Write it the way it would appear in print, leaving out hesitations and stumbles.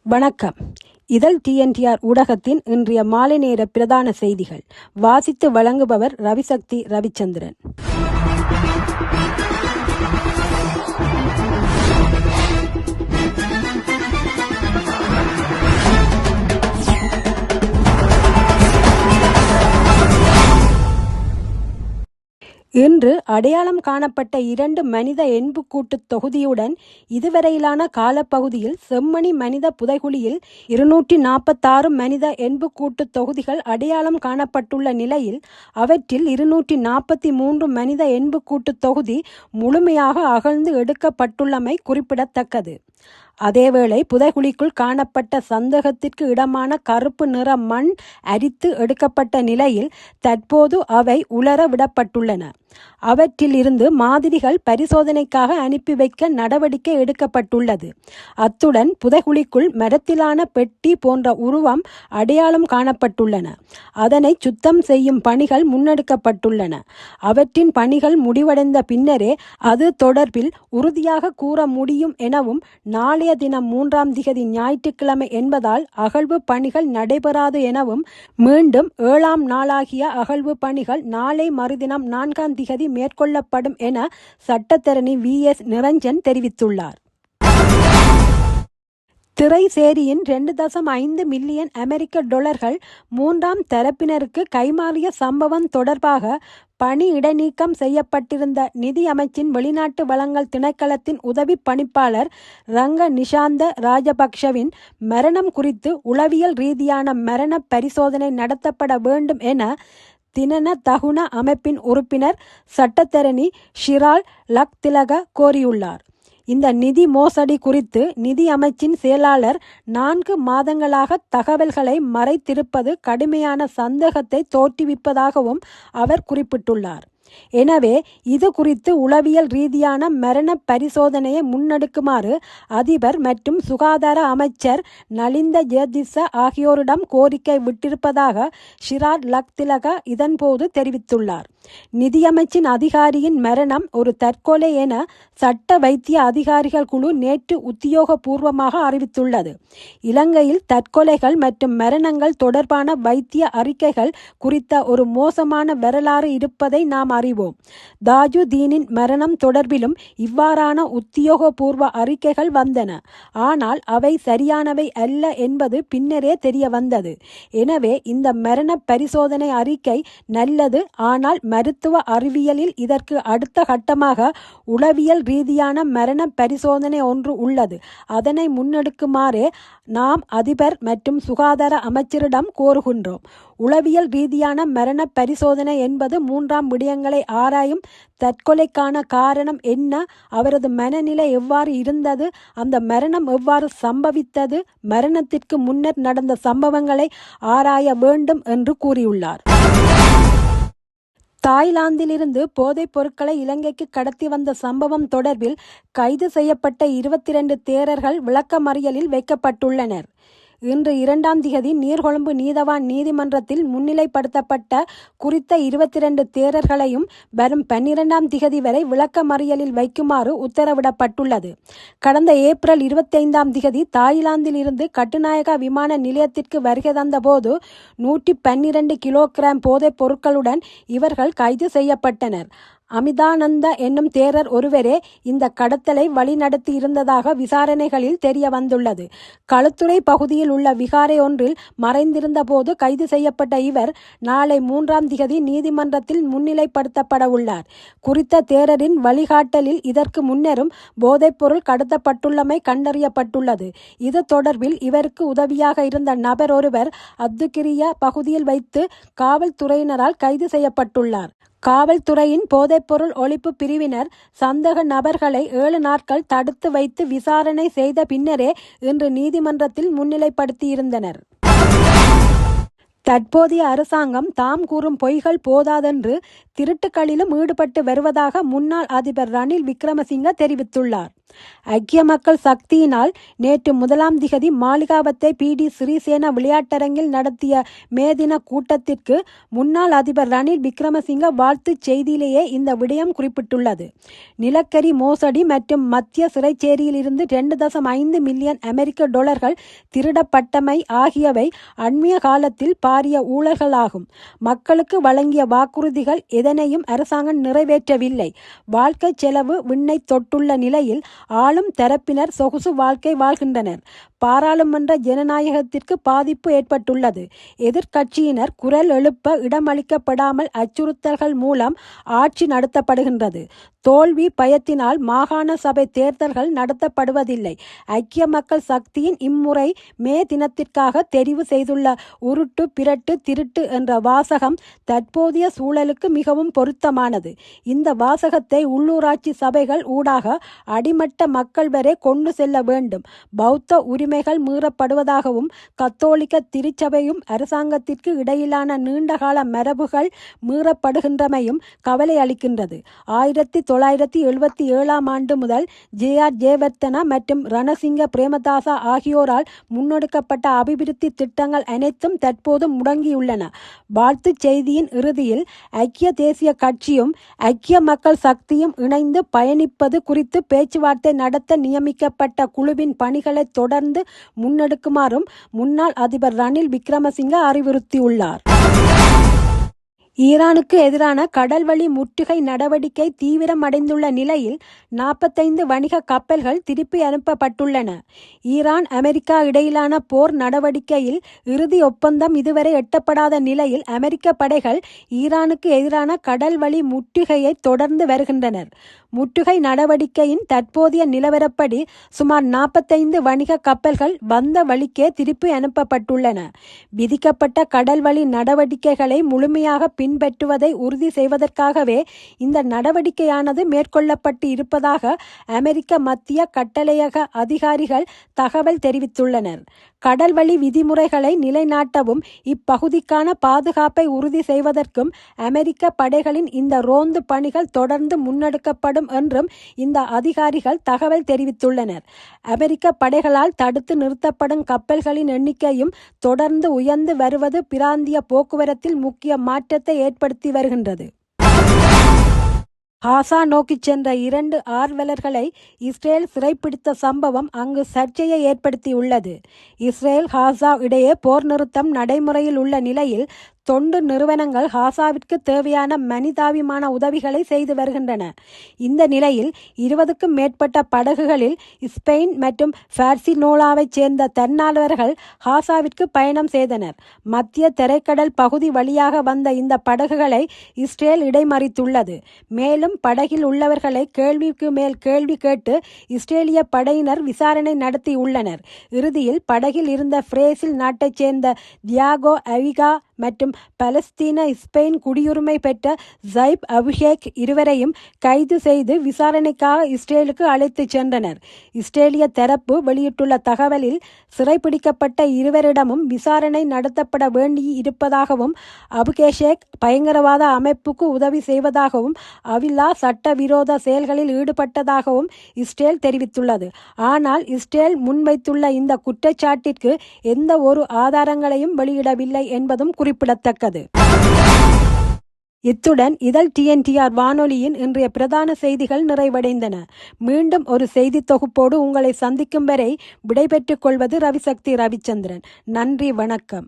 வணக்கம். இதழ் டிஎன்டிஆர் ஊடகத்தின் இன்றைய மாலை நேர பிரதான செய்திகள் வாசித்து வழங்குபவர் ரவிசக்தி ரவிச்சந்திரன். இன்று அடையாளம் காணப்பட்ட 2 மனித எண்புக்கூட்டு தொகுதியுடன் இதுவரையிலான காலப்பகுதியில் செம்மணி மனித புதைகுழியில் 246 மனித எண்புக்கூட்டு தொகுதிகள் அடையாளம் காணப்பட்டுள்ள நிலையில் அவற்றில் 243 மனித எண்புக்கூட்டு தொகுதி முழுமையாக அகழ்ந்து எடுக்கப்பட்டுள்ளமை குறிப்பிடத்தக்கது. அதேவேளை புதைகுழிக்குள் காணப்பட்ட சந்தேகத்திற்கு இடமான கருப்பு நிற மண் அரித்து எடுக்கப்பட்ட நிலையில் தற்போது அவை உலர விடப்பட்டுள்ளன. அவற்றில் இருந்து மாதிரிகள் பரிசோதனைக்காக அனுப்பி வைக்க நடவடிக்கை எடுக்கப்பட்டுள்ளது. அத்துடன் புதைகுழிக்குள் மரத்திலான பெட்டி போன்ற உருவம் அடையாளம் காணப்பட்டுள்ளன. அதனை சுத்தம் செய்யும் பணிகள் முன்னெடுக்கப்பட்டுள்ளன. அவற்றின் பணிகள் முடிவடைந்த பின்னரே அது தொடர்பில் உறுதியாக கூற முடியும் எனவும் நாளைய தினம் 3ஆம் திகதி ஞாயிற்றுக்கிழமை என்பதால் அகழ்வு பணிகள் நடைபெறாது எனவும் மீண்டும் 7ஆம் நாளாகிய அகழ்வு பணிகள் நாளை மறுதினம் 4ஆம் திகதி மேற்கொள்ளப்படும் என சட்டத்தரணி VS நிரஞ்சன் தெரிவித்துள்ளார். திரைசேரியின் 2.5 மில்லியன் அமெரிக்க டாலர்கள் 3ஆம் தரப்பினருக்கு கைமாறிய சம்பவம் தொடர்பாக பணி இடைநீக்கம் செய்யப்பட்டிருந்த நிதி அமைச்சின் வெளிநாட்டு வளங்கள் திணைக்களத்தின் உதவி பணிப்பாளர் ரங்க நிஷாந்த ராஜபக்ஷவின் மரணம் குறித்து உளவியல் ரீதியான மரண பரிசோதனை நடத்தப்பட வேண்டும் என தினன தகுன அமைப்பின் உறுப்பினர் சட்டத்தரணி ஷிரால் லக்திலக கோரியுள்ளார். இந்த நிதி மோசடி குறித்து நிதி அமைச்சின் செயலாளர் 4 மாதங்களாக தகவல்களை மறைத்திருப்பது கடுமையான சந்தேகத்தை தோற்றுவிப்பதாகவும் அவர் குறிப்பிட்டுள்ளார். எனவே இது குறித்து உளவியல் ரீதியான மரண பரிசோதனையை முன்னெடுக்குமாறு அதிபர் மற்றும் சுகாதார அமைச்சர் நலிந்த ஜெயதிச ஆகியோரிடம் கோரிக்கை விட்டிருப்பதாக ஷிராட் லக்திலக இதன்போது தெரிவித்துள்ளார். நிதியமைச்சின் அதிகாரியின் மரணம் ஒரு தற்கொலை என சட்ட வைத்திய அதிகாரிகள் குழு நேற்று உத்தியோகபூர்வமாக அறிவித்துள்ளது. இலங்கையில் தற்கொலைகள் மற்றும் மரணங்கள் தொடர்பான வைத்திய அறிக்கைகள் குறித்த ஒரு மோசமான வரலாறு இருப்பதை நாம் அறிவோம். தாஜுதீனின் மரணம் தொடர்பிலும் இவ்வாறான உத்தியோகபூர்வ அறிக்கைகள் வந்தன. ஆனால் அவை சரியானவை அல்ல என்பது பின்னரே தெரிய வந்தது. எனவே இந்த மரண பரிசோதனை அறிக்கை நல்லது. ஆனால் மருத்துவ அறிவியலில் இதற்கு அடுத்த கட்டமாக உளவியல் ரீதியான மரண பரிசோதனை ஒன்று உள்ளது. அதனை முன்னெடுக்குமாறே நாம் அதிபர் மற்றும் சுகாதார அமைச்சரிடம் கோருகின்றோம். உளவியல் ரீதியான மரண பரிசோதனை என்பது 3ஆம் விடயங்களை ஆராயும். தற்கொலைக்கான காரணம் என்ன, அவரது மனநிலை எவ்வாறு இருந்தது, அந்த மரணம் எவ்வாறு சம்பவித்தது, மரணத்திற்கு முன்னர் நடந்த சம்பவங்களை ஆராய வேண்டும் என்று கூறியுள்ளார். தாய்லாந்திலிருந்து போதைப் பொருட்களை இலங்கைக்கு கடத்தி வந்த சம்பவம் தொடர்பில் கைது செய்யப்பட்ட 22 தேரர்கள் விளக்கமறியலில் வைக்கப்பட்டுள்ளனர். இன்று 2ஆம் திகதி நீர்கொழும்பு நீதவான் நீதிமன்றத்தில் முன்னிலைப்படுத்தப்பட்ட குறித்த 22 தேரர்களையும் வரும் 12ஆம் திகதி வரை விளக்கமறியலில் வைக்குமாறு உத்தரவிடப்பட்டுள்ளது. கடந்த ஏப்ரல் 25ஆம் திகதி தாய்லாந்தில் இருந்து கட்டுநாயகா விமான நிலையத்திற்கு வருகை தந்தபோது 112 கிலோகிராம் போதைப் பொருட்களுடன் இவர்கள் கைது செய்யப்பட்டனர். அமிதானந்த என்னும் தேரர் ஒருவரே இந்த கடத்தலை வழிநடத்தி இருந்ததாக விசாரணைகளில் தெரிய வந்துள்ளது. களுத்துறை பகுதியில் உள்ள விகாரை ஒன்றில் மறைந்திருந்த போது கைது செய்யப்பட்ட இவர் நாளை 3ஆம் திகதி நீதிமன்றத்தில் முன்னிலைப்படுத்தப்பட உள்ளார். குறித்த தேரரின் வழிகாட்டலில் இதற்கு முன்னரும் போதைப்பொருள் கடத்தப்பட்டுள்ளமை கண்டறியப்பட்டுள்ளது. இது தொடர்பில் இவருக்கு உதவியாக இருந்த நபர் ஒருவர் அத்துக்கிரிய பகுதியில் வைத்து காவல்துறையினரால் கைது செய்யப்பட்டுள்ளார். காவல்துறையின் போதைப்பொருள் ஒழிப்பு பிரிவினர் சந்தேக நபர்களை 7 நாட்கள் தடுத்து வைத்து விசாரணை செய்த பின்னரே இன்று நீதிமன்றத்தில் முன்னிலைப்படுத்தியிருந்தனர். தற்போதைய அரசாங்கம் தாம் கூறும் பொய்கள் போதாதென்று திருட்டுக்களிலும் ஈடுபட்டு வருவதாக முன்னாள் அதிபர் ரணில் விக்ரமசிங்க தெரிவித்துள்ளார். ஐக்கிய மக்கள் சக்தியினால் நேற்று 1ஆம் திகதி மாளிகாவத்தை PD சிறிசேன விளையாட்டரங்கில் நடத்திய மே தின கூட்டத்திற்கு முன்னாள் அதிபர் ரணில் விக்ரமசிங்க வாழ்த்துச் செய்தியிலேயே இந்த விடயம் குறிப்பிட்டுள்ளது. நிலக்கரி மோசடி மற்றும் மத்திய சிறைச்சேரியிலிருந்து 2.5 மில்லியன் அமெரிக்க டாலர்கள் திருடப்பட்டமை ஆகியவை அண்மைய காலத்தில் பாரிய ஊழல்களாகும். மக்களுக்கு வழங்கிய வாக்குறுதிகள் எதனையும் அரசாங்கம் நிறைவேற்றவில்லை. வாழ்க்கை செலவு விண்ணை தொட்டுள்ள நிலையில் ஆளும் தரப்பினர் சொகுசு வாழ்க்கை வாழ்கின்றனர். பாராளுமன்ற ஜனநாயகத்திற்கு பாதிப்பு ஏற்பட்டுள்ளது. எதிர்க்கட்சியினர் குரல் எழுப்ப இடமளிக்கப்படாமல் அச்சுறுத்தல்கள் மூலம் ஆட்சி நடத்தப்படுகின்றது. தோல்வி பயத்தினால் மாகாண சபை தேர்தல்கள் நடத்தப்படுவதில்லை. ஐக்கிய மக்கள் சக்தியின் இம்முறை மே தினத்திற்காக தெரிவு செய்துள்ள உருட்டு பிரட்டு திருட்டு என்ற வாசகம் தற்போதைய சூழலுக்கு மிகவும் பொருத்தமானது. இந்த வாசகத்தை உள்ளூராட்சி சபைகள் ஊடாக அடிமட்ட மக்கள் வரை கொண்டு செல்ல வேண்டும். பௌத்த உரிமைகள் மீறப்படுவதாகவும் கத்தோலிக்க திருச்சபையும் அரசாங்கத்திற்கு இடையிலான நீண்டகால மரபுகள் மீறப்படுகின்றமையும் கவலை அளிக்கின்றது. 1977ஆம் ஆண்டு முதல் J.R. ஜெயவர்தன மற்றும் ரணசிங்க பிரேமதாசா ஆகியோரால் முன்னெடுக்கப்பட்ட அபிவிருத்தி திட்டங்கள் அனைத்தும் தற்போது முடங்கியுள்ளன. வாழ்த்துச் செய்தியின் இறுதியில் ஐக்கிய தேசிய கட்சியும் ஐக்கிய மக்கள் சக்தியும் இணைந்து பயணிப்பது குறித்து பேச்சுவார்த்தை நடத்த நியமிக்கப்பட்ட குழுவின் பணிகளை தொடர்ந்து முன்னெடுக்குமாறும் முன்னாள் அதிபர் ரணில் விக்ரமசிங்க அறிவுறுத்தியுள்ளார். ஈரானுக்கு எதிரான கடல்வழி முற்றுகை நடவடிக்கை தீவிரமடைந்துள்ள நிலையில் 45 வணிக கப்பல்கள் திருப்பி அனுப்பப்பட்டுள்ளன. ஈரான் அமெரிக்கா இடையிலான போர் நடவடிக்கையில் இறுதி ஒப்பந்தம் இதுவரை எட்டப்படாத நிலையில் அமெரிக்க படைகள் ஈரானுக்கு எதிரான கடல்வழி முற்றுகையை தொடர்ந்து வருகின்றனர். முற்றுகை நடவடிக்கையின் தற்போதைய நிலவரப்படி சுமார் 45 வணிக கப்பல்கள் வந்த வழிக்கே திருப்பி அனுப்பப்பட்டுள்ளன. விதிக்கப்பட்ட கடல்வழி நடவடிக்கைகளை முழுமையாக பின்பற்றுவதை உறுதி செய்வதற்காகவே இந்த நடவடிக்கையானது மேற்கொள்ளப்பட்டு இருப்பதாக அமெரிக்க மத்திய கட்டளையக அதிகாரிகள் தகவல் தெரிவித்துள்ளனர். கடல்வழி விதிமுறைகளை நிலைநாட்டவும் இப்பகுதிக்கான பாதுகாப்பை உறுதி செய்வதற்கும் அமெரிக்க படைகளின் இந்த ரோந்து பணிகள் தொடர்ந்து முன்னெடுக்கப்படும் என்றும் இந்த அதிகாரிகள் தகவல் தெரிவித்துள்ளனர். அமெரிக்க படைகளால் தடுத்து நிறுத்தப்படும் கப்பல்களின் எண்ணிக்கையும் தொடர்ந்து உயர்ந்து வருவது பிராந்திய போக்குவரத்தில் முக்கிய மாற்றத்தை ஏற்படுத்தி வருகின்றது. காசா நோக்கி சென்ற 2 ஆர்வலர்களை இஸ்ரேல் சிறைப்பிடித்த சம்பவம் அங்கு சர்ச்சையை ஏற்படுத்தியுள்ளது. இஸ்ரேல் காசா இடையே போர் நிறுத்தம் நடைமுறையில் உள்ள நிலையில் தொண்டு நிறுவனங்கள் காசாவிற்கு தேவையான மனிதாபிமான உதவிகளை செய்து வருகின்றன. இந்த நிலையில் 20க்கும் மேற்பட்ட படகுகளில் ஸ்பெயின் மற்றும் பார்சிலோனாவைச் சேர்ந்த தன்னார்வலர்கள் காசாவிற்கு பயணம் செய்தனர். மத்திய தரைக்கடல் பகுதி வழியாக வந்த இந்த படகுகளை இஸ்ரேல் இடைமறித்துள்ளது. மேலும் படகில் உள்ளவர்களை கேள்விக்கு மேல் கேள்வி கேட்டு இஸ்ரேலிய படையினர் விசாரணை நடத்தியுள்ளனர். இறுதியில் படகில் இருந்த பிரேசில் நாட்டைச் சேர்ந்த தியாகோ அவிகா மற்றும் பலஸ்தீன ஸ்பெயின் குடியுரிமை பெற்ற ஜைப் அபிஷேக் இருவரையும் கைது செய்து விசாரணைக்காக இஸ்ரேலுக்கு அழைத்துச் சென்றனர். இஸ்ரேலிய தரப்பு வெளியிட்டுள்ள தகவலில் சிறைப்பிடிக்கப்பட்ட இருவரிடமும் விசாரணை நடத்தப்பட வேண்டி இருப்பதாகவும் அபிஷேக் பயங்கரவாத அமைப்புக்கு உதவி செய்வதாகவும் அவில்லா சட்டவிரோத செயல்களில் ஈடுபட்டதாகவும் இஸ்ரேல் தெரிவித்துள்ளது. ஆனால் இஸ்ரேல் முன்வைத்துள்ள இந்த குற்றச்சாட்டிற்கு எந்த ஒரு ஆதாரங்களையும் வெளியிடவில்லை என்பதும் குறிப்பிடத்தக்கது. இத்துடன் இதழ் TNTR வானொலியின் இன்றைய பிரதான செய்திகள் நிறைவடைந்தன. மீண்டும் ஒரு செய்தி தொகுப்போடு உங்களை சந்திக்கும் வரை விடைபெற்றுக் கொள்வது ரவிசக்தி ரவிச்சந்திரன். நன்றி, வணக்கம்.